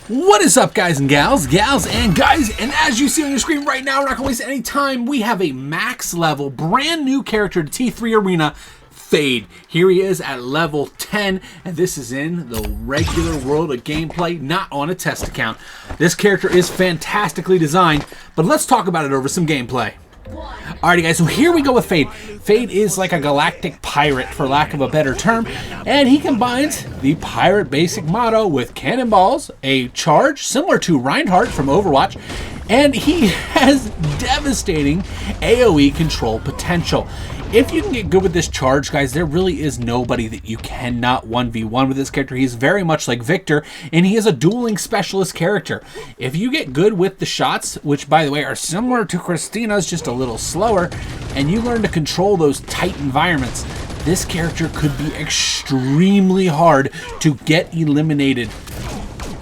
What is up, guys and gals and guys, and as you see on your screen right now, we're not going to waste any time. We have a max level, brand new character to T3 Arena, Fade. Here he is at level 10, and this is in the regular world of gameplay, not on a test account. This character is fantastically designed, but let's talk about it over some gameplay. Alrighty guys, so here we go with Fade. Fade is like a galactic pirate, for lack of a better term, and he combines the pirate basic motto with cannonballs, a charge similar to Reinhardt from Overwatch, and he has devastating AoE control potential. If you can get good with this charge, guys, there really is nobody that you cannot 1v1 with this character. He's very much like Victor, and he is a dueling specialist character. If you get good with the shots, which, by the way, are similar to Christina's, just a little slower, and you learn to control those tight environments, this character could be extremely hard to get eliminated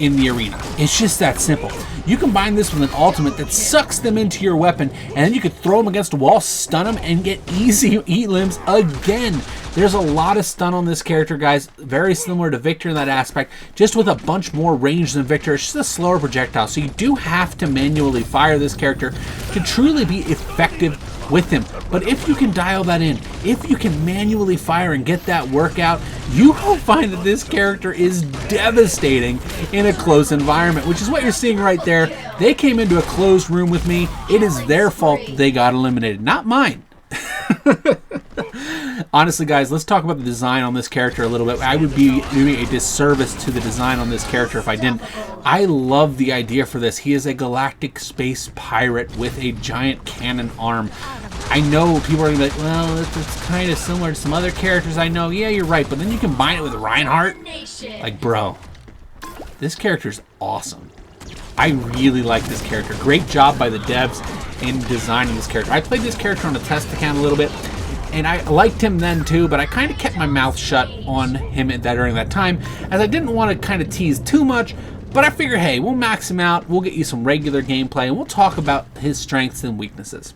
in the arena. It's just that simple. You combine this with an ultimate that sucks them into your weapon, and then you could throw them against a wall, stun them, and get easy elims again. There's a lot of stun on this character, guys. Very similar to Victor in that aspect, just with a bunch more range than Victor. It's just a slower projectile, so you do have to manually fire this character to truly be effective with him. But if you can dial that in, if you can manually fire and get that workout, you will find that this character is devastating in a close environment, which is what you're seeing right there. They came into a closed room with me. It is their fault that they got eliminated, not mine. Honestly, guys, let's talk about the design on this character a little bit. I would be doing a disservice to the design on this character if I didn't. I love the idea for this. He is a galactic space pirate with a giant cannon arm. I know people are going to be like, well, it's kind of similar to some other characters I know. Yeah, you're right, but then you combine it with Reinhardt. Like, bro, this character's awesome. I really like this character. Great job by the devs in designing this character. I played this character on a test account a little bit, and I liked him then too, but I kind of kept my mouth shut on him during that time, as I didn't want to kind of tease too much, but I figured, hey, we'll max him out, we'll get you some regular gameplay, and we'll talk about his strengths and weaknesses.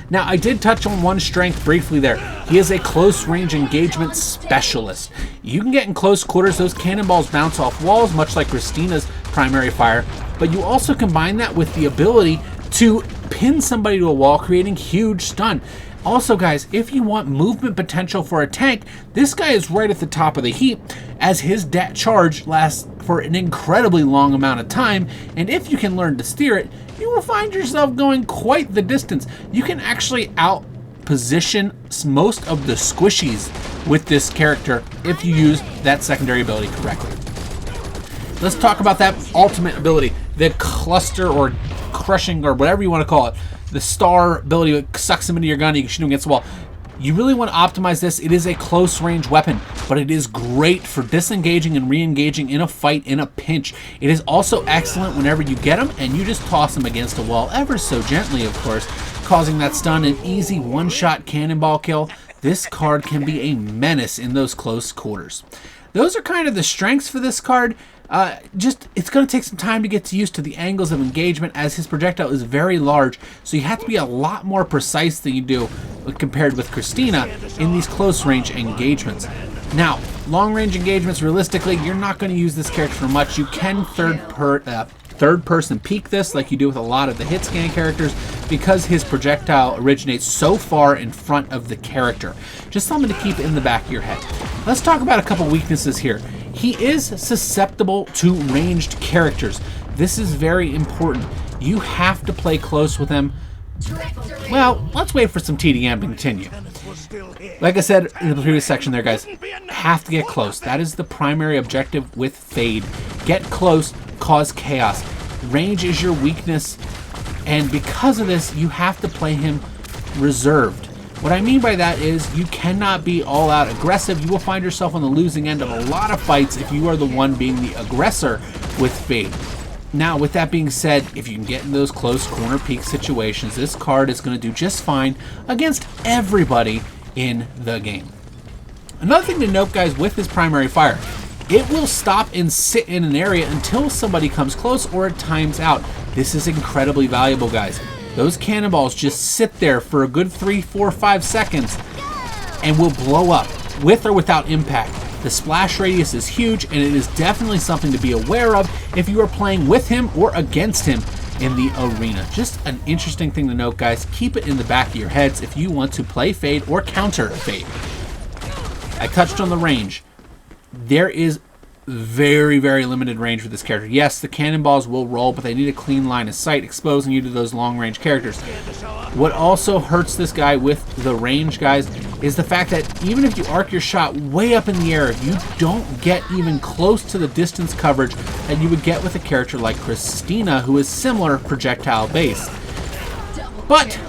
Now, I did touch on one strength briefly there. He is a close range engagement specialist. You can get in close quarters, those cannonballs bounce off walls, much like Christina's primary fire, but you also combine that with the ability to pin somebody to a wall, creating huge stun. Also, guys, if you want movement potential for a tank, this guy is right at the top of the heap, as his charge lasts for an incredibly long amount of time, and if you can learn to steer it, you will find yourself going quite the distance. You can actually out-position most of the squishies with this character if you use that secondary ability correctly. Let's talk about that ultimate ability, the cluster or crushing or whatever you want to call it. The star ability that sucks him into your gun and you can shoot him against the wall. You really want to optimize this. It is a close range weapon, but it is great for disengaging and re-engaging in a fight in a pinch. It is also excellent whenever you get him and you just toss him against a wall, ever so gently, of course, causing that stun an easy one-shot cannonball kill. This card can be a menace in those close quarters. Those are kind of the strengths for this card. It's going to take some time to get used to the angles of engagement, as his projectile is very large, so you have to be a lot more precise than you do compared with Christina in these close range engagements. Now, long range engagements, realistically, you're not going to use this character for much. You can third person peek this like you do with a lot of the hit scan characters, because his projectile originates so far in front of the character. Just something to keep in the back of your head. Let's talk about a couple weaknesses here. He is susceptible to ranged characters. This is very important. You have to play close with him. Well, let's wait for some TDM to continue. Like I said in the previous section there, guys, have to get close. That is the primary objective with Fade. Get close, cause chaos. Range is your weakness, and because of this, you have to play him reserved. What I mean by that is you cannot be all out aggressive. You will find yourself on the losing end of a lot of fights if you are the one being the aggressor with Fade. Now, with that being said, if you can get in those close corner peek situations, this card is going to do just fine against everybody in the game. Another thing to note, guys, with his primary fire, it will stop and sit in an area until somebody comes close or it times out. This is incredibly valuable, guys. Those cannonballs just sit there for a good 3, 4, 5 seconds and will blow up with or without impact. The splash radius is huge, and it is definitely something to be aware of if you are playing with him or against him in the arena. Just an interesting thing to note, guys. Keep it in the back of your heads if you want to play Fade or counter Fade. I touched on the range. There is very, very limited range with this character. Yes, the cannonballs will roll, but they need a clean line of sight, exposing you to those long-range characters. What also hurts this guy with the range, guys, is the fact that even if you arc your shot way up in the air, you don't get even close to the distance coverage that you would get with a character like Christina, who is similar projectile-based. But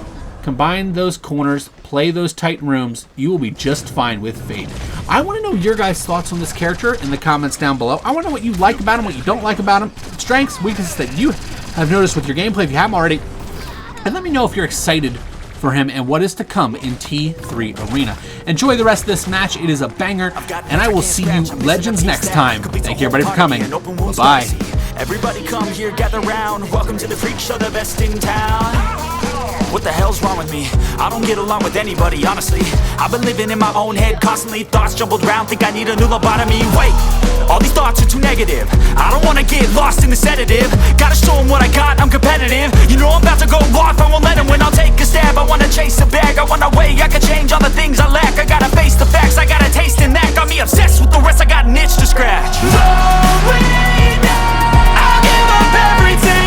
combine those corners, play those tight rooms, you will be just fine with Fade. I want to know your guys' thoughts on this character in the comments down below. I want to know what you like about him, what you don't like about him, strengths, weaknesses that you have noticed with your gameplay if you haven't already. And let me know if you're excited for him and what is to come in T3 Arena. Enjoy the rest of this match. It is a banger, and I will see you Legends next time. Thank you everybody for coming. Bye-bye. Everybody come here, gather round. Welcome to the freak show, the best in town. What the hell's wrong with me? I don't get along with anybody, honestly. I've been living in my own head constantly. Thoughts jumbled round, think I need a new lobotomy. Wait, all these thoughts are too negative. I don't wanna get lost in the sedative. Gotta show them what I got, I'm competitive. You know I'm about to go off, I won't let them win. I'll take a stab, I wanna chase a bag. I wanna weigh, I can change all the things I lack. I gotta face the facts, I got a taste in that. Got me obsessed with the rest, I got an itch to scratch. Lonely now, I'll give up everything.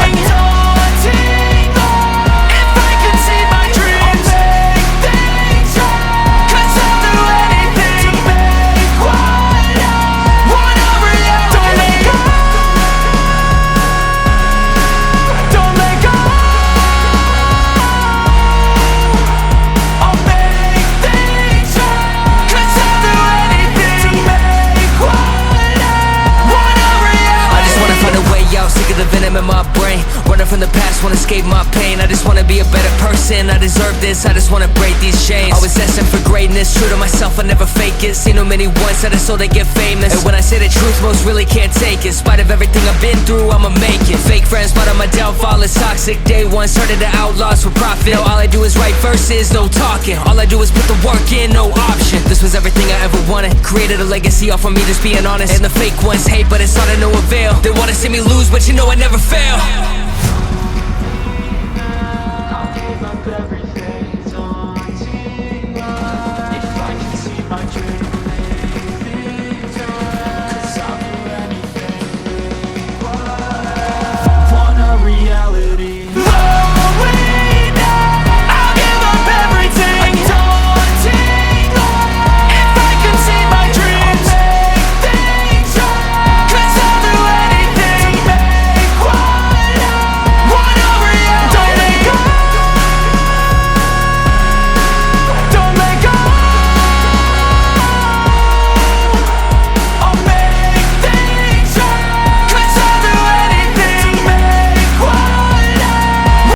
The venom in my brain, running from the past, wanna escape my pain. I just wanna be a better person, I deserve this, I just wanna break these chains. Always destined for greatness, true to myself, I never fake it. Seen too many once, I just so they get famous. And when I say the truth, most really can't take it. In spite of everything I've been through, I'ma make it. Fake friends, but on my downfall is toxic. Day one, started to outlaws for profit. Now all I do is write verses, no talking. All I do is put the work in, no option. This was everything I ever wanted. Created a legacy off of me, just being honest. And the fake ones hate, but it's all to no avail. They wanna see me lose, but you know I never fail.